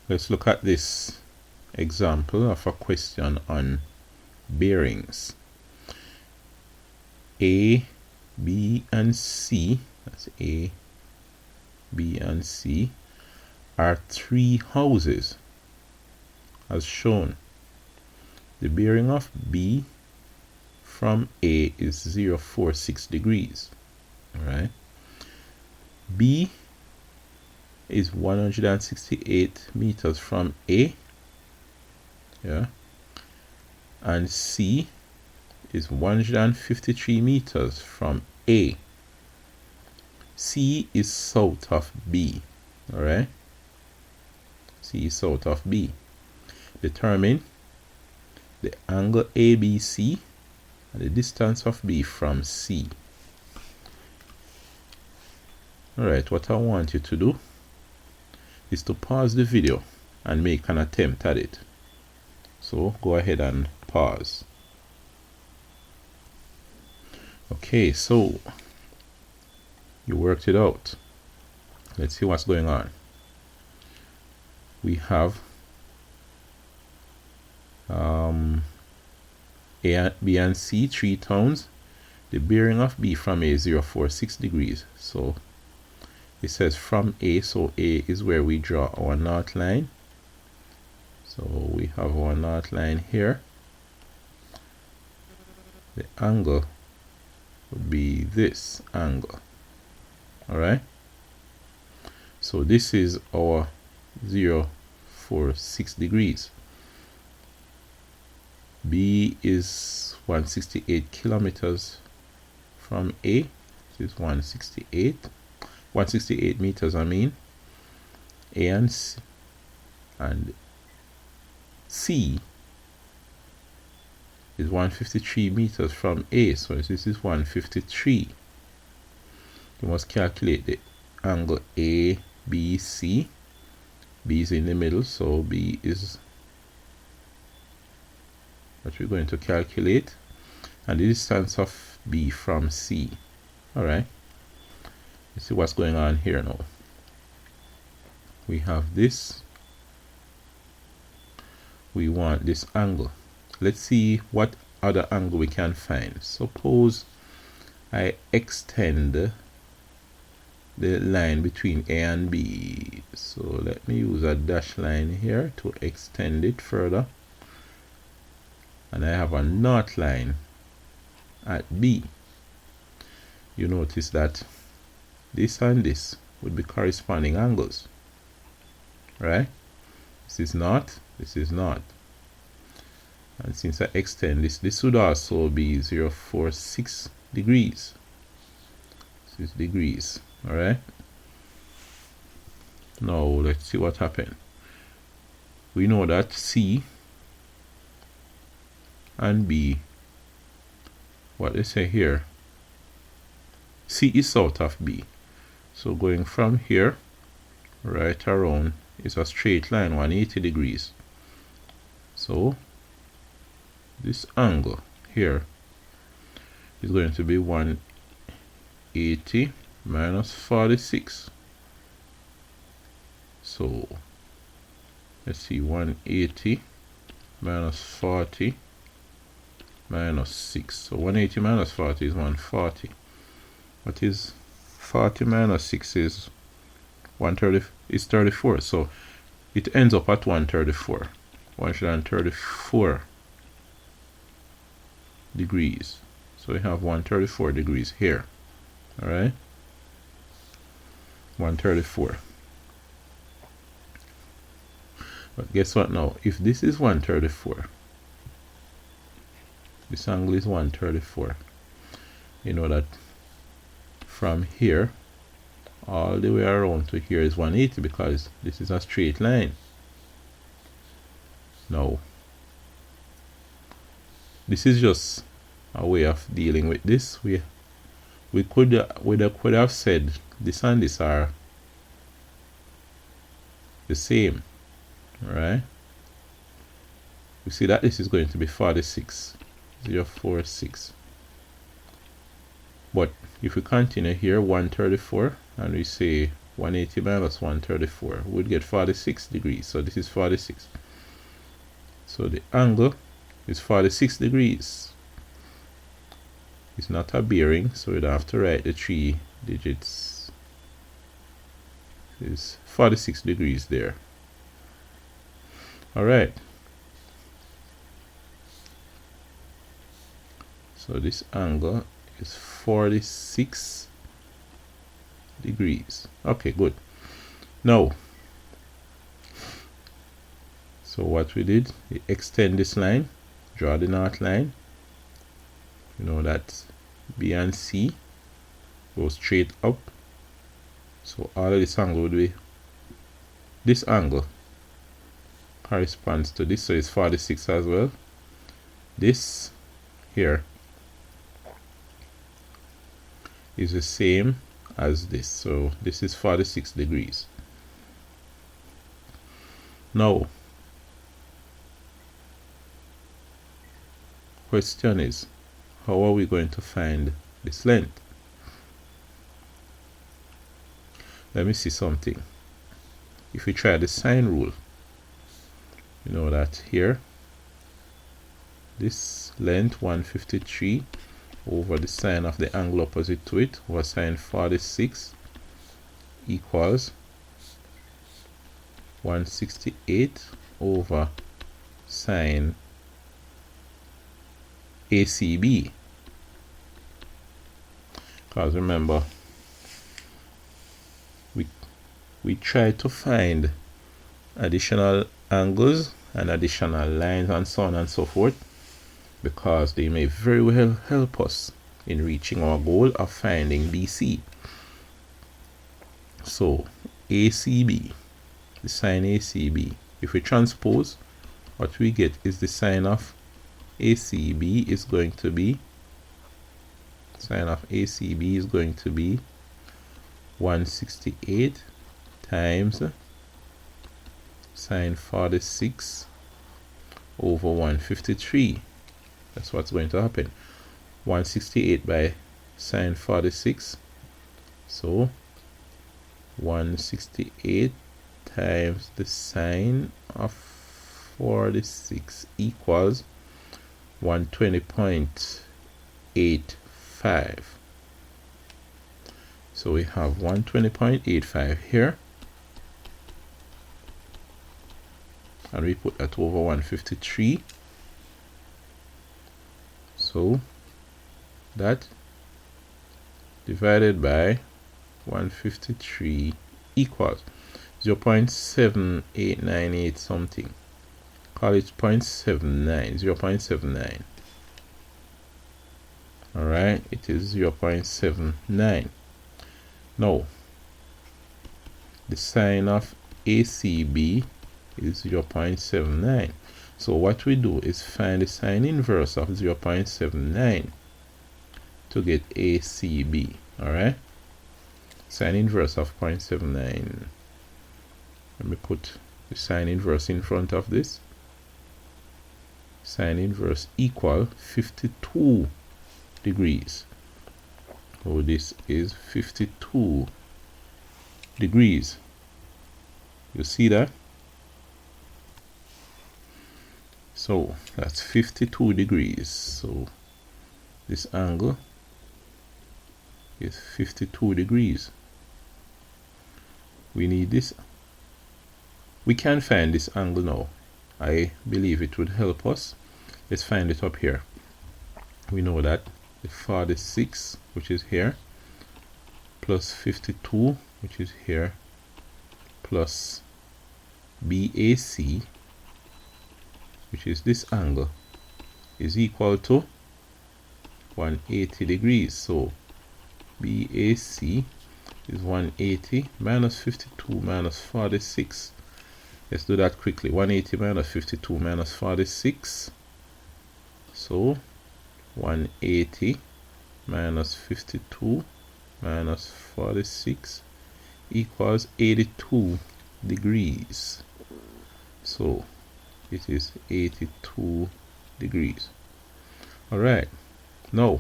Let's look at this example of a question on bearings. A, B, and C, that's A, B, and C, are three houses as shown. The bearing of B from A is 046 degrees. Alright. B is 168 meters from A. Yeah. And C is 153 meters from A. C is south of B. Alright. C is south of B. Determine the angle ABC and the distance of B from C. Alright, what I want you to do is to pause the video and make an attempt at it. So go ahead and pause. Okay, so you worked it out. Let's see what's going on. We have A, B, and C, three towns. The bearing of B from A is 046 degrees. So it says from A, so A is where we draw our north line. So we have our north line here. The angle would be this angle. Alright. So this is our 046 degrees. B is 168 kilometers from A. This is 168 meters, I mean. A and C is 153 meters from A, so this is 153. You must calculate the angle ABC. B is in the middle, so B is what we're going to calculate, and the distance of B from C. Alright, let's see what's going on here now. We have this. We want this angle. Let's see what other angle we can find. Suppose I extend the line between A and B. So let me use a dash line here to extend it further. And I have a north line at B. You notice that this and this would be corresponding angles. Right? This is north, this is north. And since I extend this, this would also be 046 degrees. This is degrees. Alright? Now let's see what happened. We know that C and B, what they say here, C is south of B. So going from here right around is a straight line, 180 degrees. So this angle here is going to be 180 minus 46. So let's see, 180 minus 40 minus 6. So 180 minus 40 is 140. What is 40 minus 6 is 130 is 34. So it ends up at 134. 134 degrees. So we have 134 degrees here. Alright? 134. But guess what now? If this is 134, this angle is 134. You know that from here all the way around to here is 180 because this is a straight line. Now, this is just a way of dealing with this. We could have said this and this are the same. Alright, we see that this is going to be 46, 046. But if we continue here, 134, and we say 180 minus 134 would get 46 degrees. So this is 46. So the angle is 46 degrees. It's not a bearing, so we'd have to write the 3 digits. It's 46 degrees there. Alright. So this angle is 46 degrees. Okay, good. Now, so what we did, we extend this line, draw the north line. You know that B and C go straight up. So all of this angle would be, this angle corresponds to this, so it's 46 as well. This here is the same as this, so this is 46 degrees. Now, question is, how are we going to find this length? Let me see something. If we try the sine rule, you know that here, this length 153 over the sine of the angle opposite to it over sine 46 equals 168 over sine ACB. Because remember, we try to find additional angles and additional lines and so on and so forth, because they may very well help us in reaching our goal of finding BC. So ACB, the sine ACB, if we transpose, what we get is the sine of ACB is going to be, sine of ACB is going to be 168 times sine 46 over 153. That's what's going to happen. 168 by sine 46. So 168 times the sine of 46 equals 120.85. So we have 120.85 here, and we put that over 153. So that divided by 153 equals 0.7898 something. Call it 0.79, 0.79. Alright, it is 0.79. Now, the sine of ACB is 0.79. So what we do is find the sine inverse of 0.79 to get ACB. Alright, sine inverse of 0.79. Let me put the sine inverse in front of this. Sine inverse equal 52 degrees. So this is 52 degrees. You see that? So that's 52 degrees. So this angle is 52 degrees. We need this. We can find this angle now. I believe it would help us. Let's find it up here. We know that the 46, which is here, plus 52, which is here, plus BAC, which is this angle, is equal to 180 degrees. So BAC is 180 minus 52 minus 46. Let's do that quickly. 180 minus 52 minus 46. So 180 minus 52 minus 46 equals 82 degrees. So it is 82 degrees. Alright, now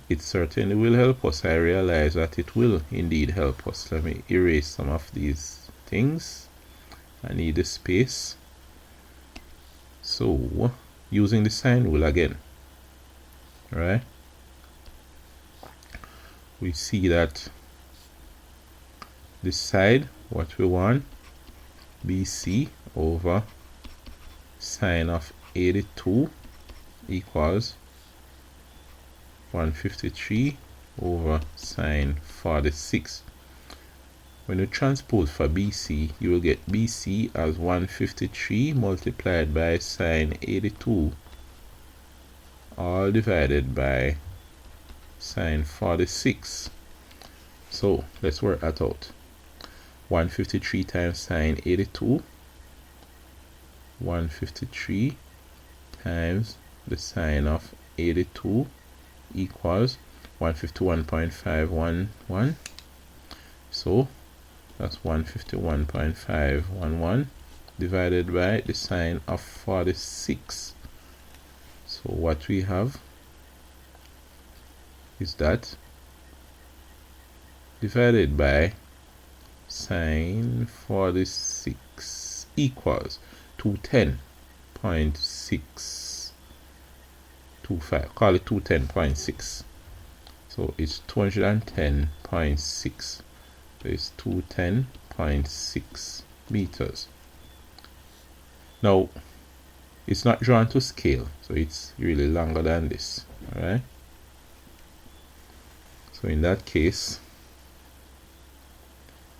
it certainly will help us. I realize that it will indeed help us. Let me erase some of these things. I need a space. So using the sine rule again, right, we see that this side, what we want, BC over sine of 82 equals 153 over sine 46. When you transpose for BC, you will get BC as 153 multiplied by sine 82, all divided by sine 46. So let's work that out. 153 times sine 82, 153 times the sine of 82 equals 151.511. So that's 151.511 divided by the sine of 46. So what we have is that divided by sine 46 equals 210.625. Call it 210.6. So it's 210.6. So it's 210.6 meters. Now it's not drawn to scale, so it's really longer than this. Alright. So in that case,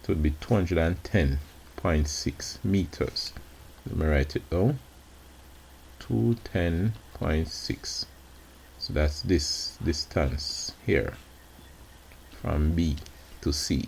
it would be 210.6 meters. Let me write it down. 210.6. So that's this distance here from B to C.